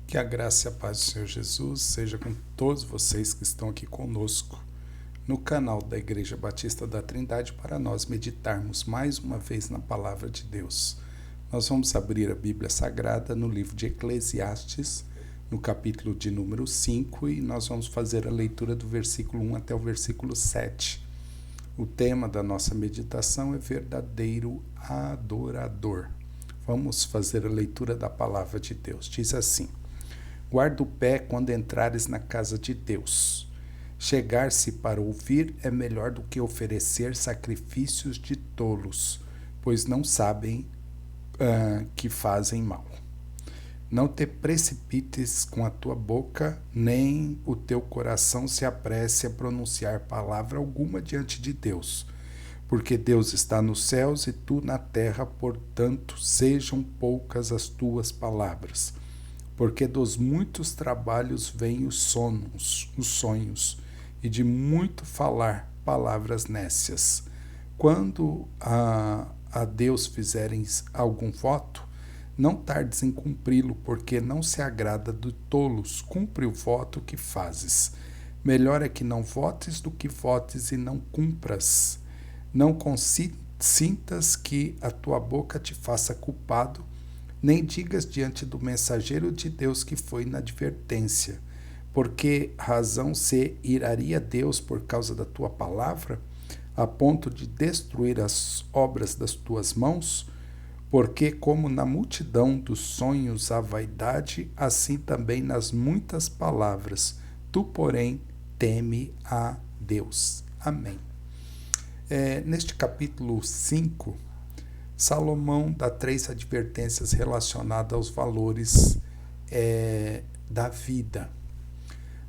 Que a graça e a paz do Senhor Jesus seja com todos vocês que estão aqui conosco no canal da Igreja Batista da Trindade para nós meditarmos mais uma vez na Palavra de Deus. Nós vamos abrir a Bíblia Sagrada no livro de Eclesiastes, no capítulo de número 5, e nós vamos fazer a leitura do versículo 1 até o versículo 7. O tema da nossa meditação é verdadeiro adorador. Vamos fazer a leitura da Palavra de Deus. Diz assim: guarda o pé quando entrares na casa de Deus. Chegar-se para ouvir é melhor do que oferecer sacrifícios de tolos, pois não sabem que fazem mal. Não te precipites com a tua boca, nem o teu coração se apresse a pronunciar palavra alguma diante de Deus, porque Deus está nos céus e tu na terra, portanto, sejam poucas as tuas palavras. Porque dos muitos trabalhos vêm os sonhos, e de muito falar palavras nécias. Quando a Deus fizeres algum voto, não tardes em cumpri-lo, porque não se agrada de tolos. Cumpre o voto que fazes. Melhor é que não votes do que votes e não cumpras. Não consintas que a tua boca te faça culpado, nem digas diante do mensageiro de Deus que foi na advertência. Por que razão se iraria Deus por causa da tua palavra, a ponto de destruir as obras das tuas mãos? Porque como na multidão dos sonhos há vaidade, assim também nas muitas palavras. Tu, porém, teme a Deus. Amém. Neste capítulo 5, Salomão dá 3 advertências relacionadas aos valores da vida.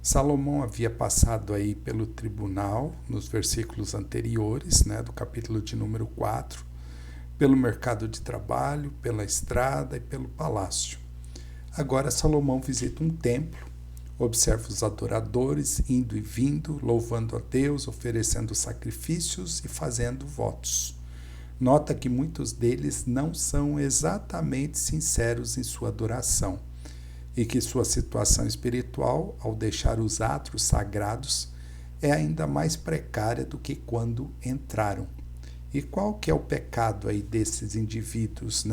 Salomão havia passado aí pelo tribunal, nos versículos anteriores, do capítulo de número 4, pelo mercado de trabalho, pela estrada e pelo palácio. Agora Salomão visita um templo, observa os adoradores indo e vindo, louvando a Deus, oferecendo sacrifícios e fazendo votos. Nota que muitos deles não são exatamente sinceros em sua adoração e que sua situação espiritual, ao deixar os átrios sagrados, é ainda mais precária do que quando entraram. E qual que é o pecado aí desses indivíduos,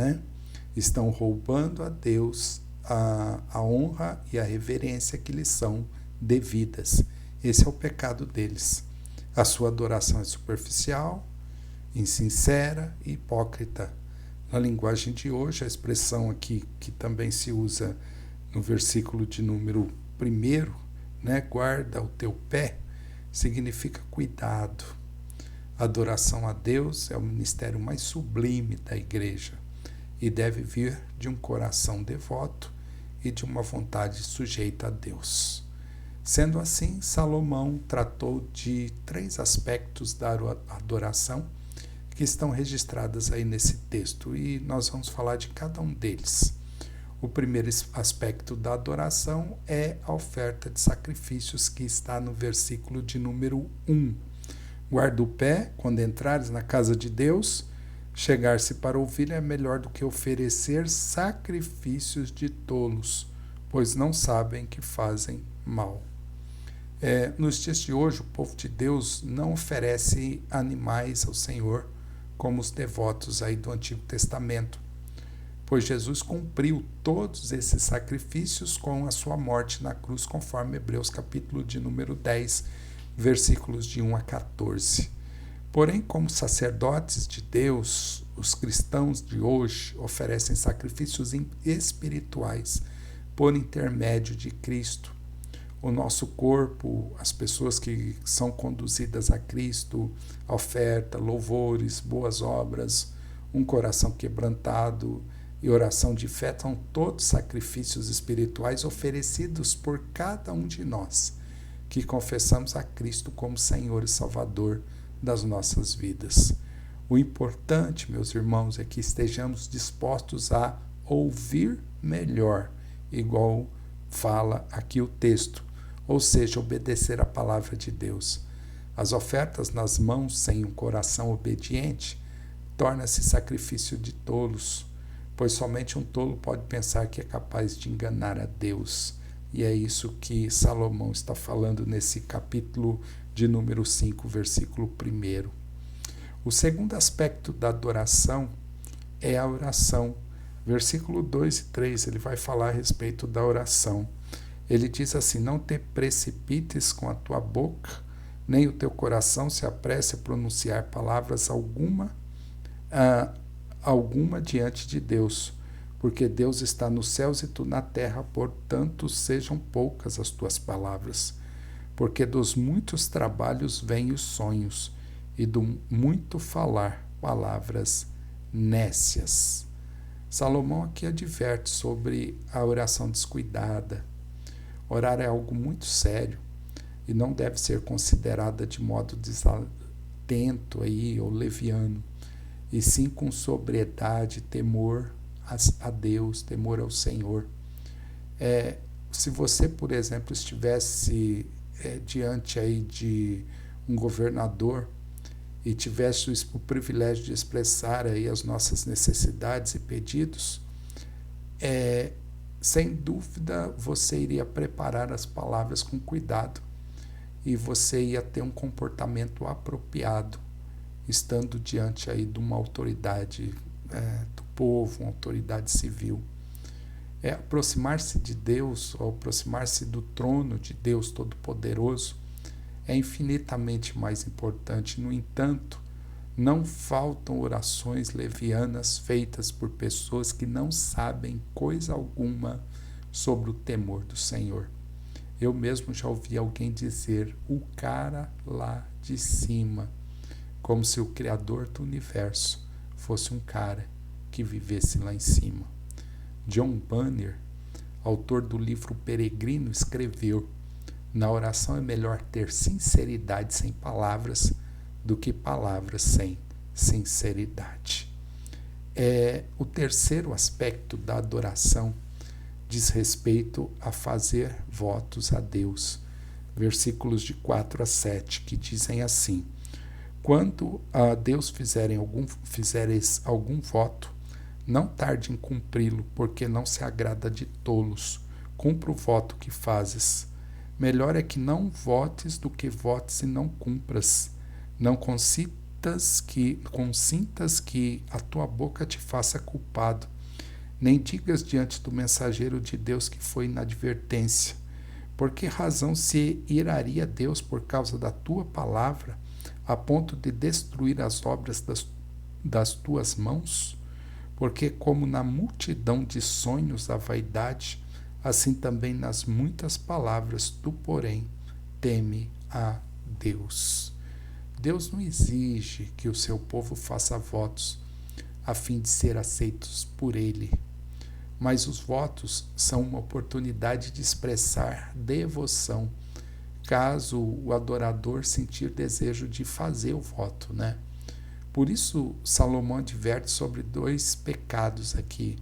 Estão roubando a Deus a honra e a reverência que lhes são devidas. Esse é o pecado deles. A sua adoração é superficial, insincera e hipócrita. Na linguagem de hoje, a expressão aqui que também se usa no versículo de número 1, guarda o teu pé, significa cuidado. Adoração a Deus é o ministério mais sublime da igreja e deve vir de um coração devoto e de uma vontade sujeita a Deus. Sendo assim, Salomão tratou de 3 aspectos da adoração que estão registradas aí nesse texto, e nós vamos falar de cada um deles. O primeiro aspecto da adoração é a oferta de sacrifícios, que está no versículo de número 1. Guarda o pé quando entrares na casa de Deus. Chegar-se para ouvir é melhor do que oferecer sacrifícios de tolos, pois não sabem que fazem mal. Nos dias de hoje, o povo de Deus não oferece animais ao Senhor como os devotos aí do Antigo Testamento, pois Jesus cumpriu todos esses sacrifícios com a sua morte na cruz, conforme Hebreus capítulo de número 10, versículos de 1 a 14. Porém, como sacerdotes de Deus, os cristãos de hoje oferecem sacrifícios espirituais por intermédio de Cristo. O nosso corpo, as pessoas que são conduzidas a Cristo, a oferta, louvores, boas obras, um coração quebrantado e oração de fé são todos sacrifícios espirituais oferecidos por cada um de nós que confessamos a Cristo como Senhor e Salvador das nossas vidas. O importante, meus irmãos, é que estejamos dispostos a ouvir melhor, igual fala aqui o texto, ou seja, obedecer a palavra de Deus. As ofertas nas mãos sem um coração obediente torna-se sacrifício de tolos, pois somente um tolo pode pensar que é capaz de enganar a Deus. E é isso que Salomão está falando nesse capítulo de número 5, versículo 1. O segundo aspecto da adoração é a oração. Versículo 2 e 3, ele vai falar a respeito da oração. Ele diz assim: não te precipites com a tua boca, nem o teu coração se apresse a pronunciar palavras alguma diante de Deus, porque Deus está nos céus e tu na terra, portanto sejam poucas as tuas palavras. Porque dos muitos trabalhos vêm os sonhos, e do muito falar palavras nécias. Salomão aqui adverte sobre a oração descuidada. Orar é algo muito sério e não deve ser considerada de modo desatento ou leviano, e sim com sobriedade, temor a Deus, temor ao Senhor. Se você, por exemplo, estivesse diante de um governador e tivesse o privilégio de expressar aí as nossas necessidades e pedidos, sem dúvida você iria preparar as palavras com cuidado e você ia ter um comportamento apropriado, estando diante aí de uma autoridade do povo, uma autoridade civil. Aproximar-se de Deus, ou aproximar-se do trono de Deus Todo-Poderoso, é infinitamente mais importante. No entanto, não faltam orações levianas feitas por pessoas que não sabem coisa alguma sobre o temor do Senhor. Eu mesmo já ouvi alguém dizer: o cara lá de cima, como se o Criador do universo fosse um cara que vivesse lá em cima. John Bunyan, autor do livro Peregrino, escreveu: na oração é melhor ter sinceridade sem palavras do que palavras sem sinceridade. O terceiro aspecto da adoração diz respeito a fazer votos a Deus. Versículos de 4 a 7, que dizem assim: quando a Deus fizeres algum voto, não tarde em cumpri-lo, porque não se agrada de tolos. Cumpra o voto que fazes. Melhor é que não votes do que votes e não cumpras. Não consintas que a tua boca te faça culpado, nem digas diante do mensageiro de Deus que foi inadvertência. Por que razão se iraria Deus por causa da tua palavra, a ponto de destruir as obras das tuas mãos? Porque como na multidão de sonhos a vaidade, assim também nas muitas palavras tu, porém, teme a Deus. Deus não exige que o seu povo faça votos a fim de ser aceitos por ele, mas os votos são uma oportunidade de expressar devoção, caso o adorador sentir desejo de fazer o voto, né? Por isso, Salomão adverte sobre 2 pecados aqui.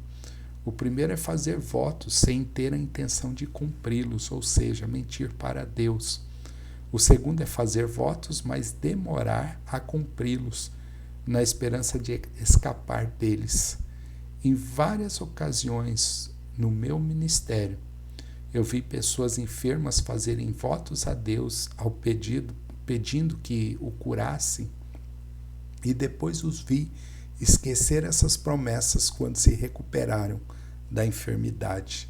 O primeiro é fazer votos sem ter a intenção de cumpri-los, ou seja, mentir para Deus. O segundo é fazer votos, mas demorar a cumpri-los, na esperança de escapar deles. Em várias ocasiões no meu ministério, eu vi pessoas enfermas fazerem votos a Deus pedindo que o curassem, e depois os vi esquecer essas promessas quando se recuperaram da enfermidade.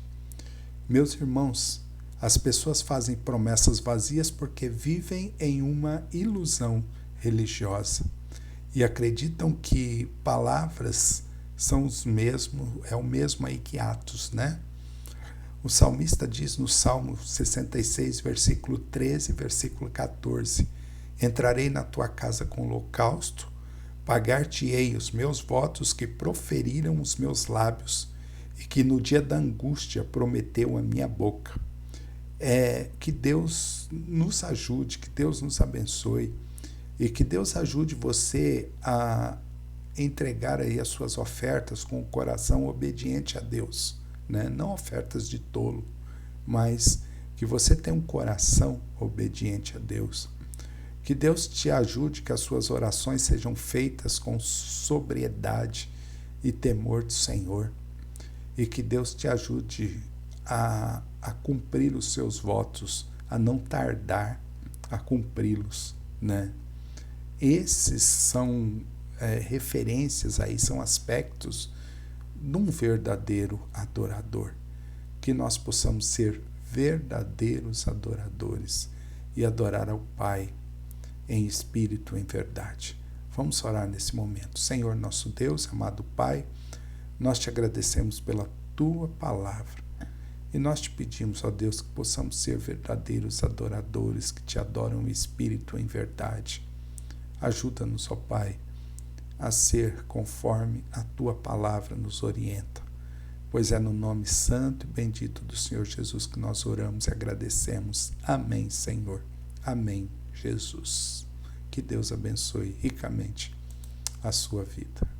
Meus irmãos, as pessoas fazem promessas vazias porque vivem em uma ilusão religiosa e acreditam que palavras são o mesmo aí que atos, né? O salmista diz no Salmo 66, versículo 13, versículo 14: entrarei na tua casa com holocausto, pagar-te-ei os meus votos que proferiram os meus lábios e que no dia da angústia prometeu a minha boca. Que Deus nos ajude, que Deus nos abençoe e que Deus ajude você a entregar aí as suas ofertas com o coração obediente a Deus, né? Não ofertas de tolo, mas que você tenha um coração obediente a Deus. Que Deus te ajude, que as suas orações sejam feitas com sobriedade e temor do Senhor. E que Deus te ajude a cumprir os seus votos, a não tardar a cumpri-los, né? Esses são referências aí, são aspectos de um verdadeiro adorador. Que nós possamos ser verdadeiros adoradores e adorar ao Pai em espírito e em verdade. Vamos orar nesse momento. Senhor nosso Deus, amado Pai, nós te agradecemos pela Tua palavra e nós te pedimos, ó Deus, que possamos ser verdadeiros adoradores que te adoram em espírito e em verdade. Ajuda-nos, ó Pai, a ser conforme a Tua palavra nos orienta, pois é no nome santo e bendito do Senhor Jesus que nós oramos e agradecemos. Amém, Senhor. Amém, Jesus. Que Deus abençoe ricamente a sua vida.